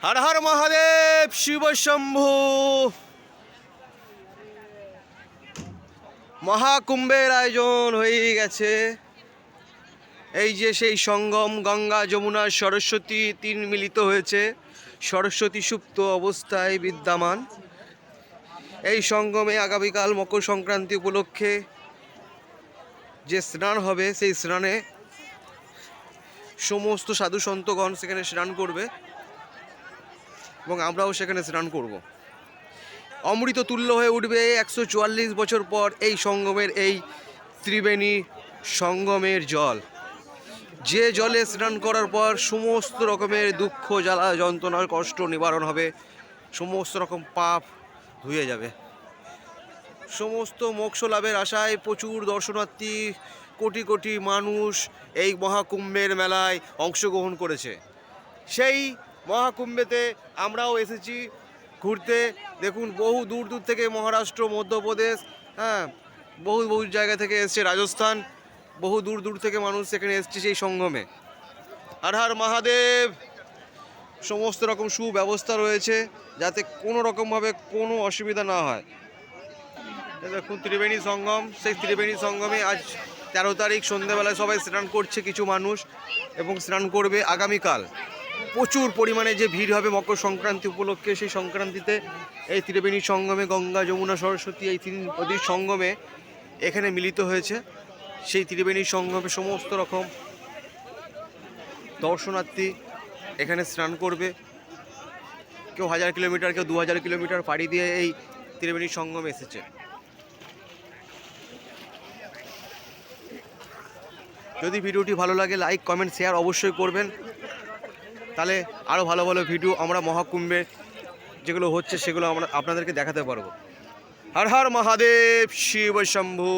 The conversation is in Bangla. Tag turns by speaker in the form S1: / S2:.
S1: হর হর মহাদেব, শিব শম্ভু। মহাকুম্ভের আয়োজন হয়ে গেছে। এই যে সেই সঙ্গম, গঙ্গা যমুনা সরস্বতী তিন মিলিত হয়েছে। সরস্বতী সুপ্ত অবস্থায় বিদ্যমান। এই সঙ্গমে আগামীকাল মকর সংক্রান্তি উপলক্ষে যে স্নান হবে, সেই স্নানে সমস্ত সাধু সন্তগণ সেখানে স্নান করবে এবং আমরাও সেখানে স্নান করব। অমৃত তুল্য হয়ে উঠবে 144 বছর পর এই সঙ্গমের, এই ত্রিবেণী সঙ্গমের জল। যে জলে স্নান করার পর সমস্ত রকমের দুঃখ, জ্বালা, যন্ত্রণার কষ্ট নিবারণ হবে, সমস্ত রকম পাপ ধুয়ে যাবে। সমস্ত মোক্ষ লাভের আশায় প্রচুর দর্শনার্থী, কোটি কোটি মানুষ এই মহাকুম্ভের মেলায় অংশগ্রহণ করেছে। সেই মহাকুম্ভেতে আমরাও এসেছি ঘুরতে। দেখুন, বহু দূর দূর থেকে মহারাষ্ট্র, মধ্যপ্রদেশ, বহু বহু জায়গা থেকে এসছে, রাজস্থান, বহু দূর দূর থেকে মানুষ সেখানে এসছে সেই সঙ্গমে। হর হর মহাদেব। সমস্ত রকম সুব্যবস্থা রয়েছে যাতে কোনো রকমভাবে কোনো অসুবিধা না হয়। দেখুন ত্রিবেণী সঙ্গম, সেই ত্রিবেণী সঙ্গমে আজ 13 তারিখ সন্ধ্যেবেলায় সবাই স্নান করছে কিছু মানুষ, এবং স্নান করবে আগামীকাল। প্রচুর পরিমাণে যে ভিড় হবে মকর সংক্রান্তি উপলক্ষে, সেই সংক্রান্তিতে এই ত্রিবেণী সঙ্গমে গঙ্গা যমুনা সরস্বতী এই তিন নদীর সঙ্গমে এখানে মিলিত হয়েছে। সেই ত্রিবেণী সঙ্গমে সমস্ত রকম দর্শনার্থী এখানে স্নান করবে। কেউ 1000 কিলোমিটার, কেউ 2000 কিলোমিটার পাড়ি দিয়ে এই ত্রিবেণী সঙ্গমে এসেছে। যদি ভিডিওটি ভালো লাগে, লাইক, কমেন্ট, শেয়ার অবশ্যই করবেন। তাহলে আরও ভালো ভালো ভিডিও আমরা মহাকুম্ভে যেগুলো হচ্ছে সেগুলো আমরা আপনাদেরকে দেখাতে পারবো। হর হর মহাদেব, শিব শম্ভু।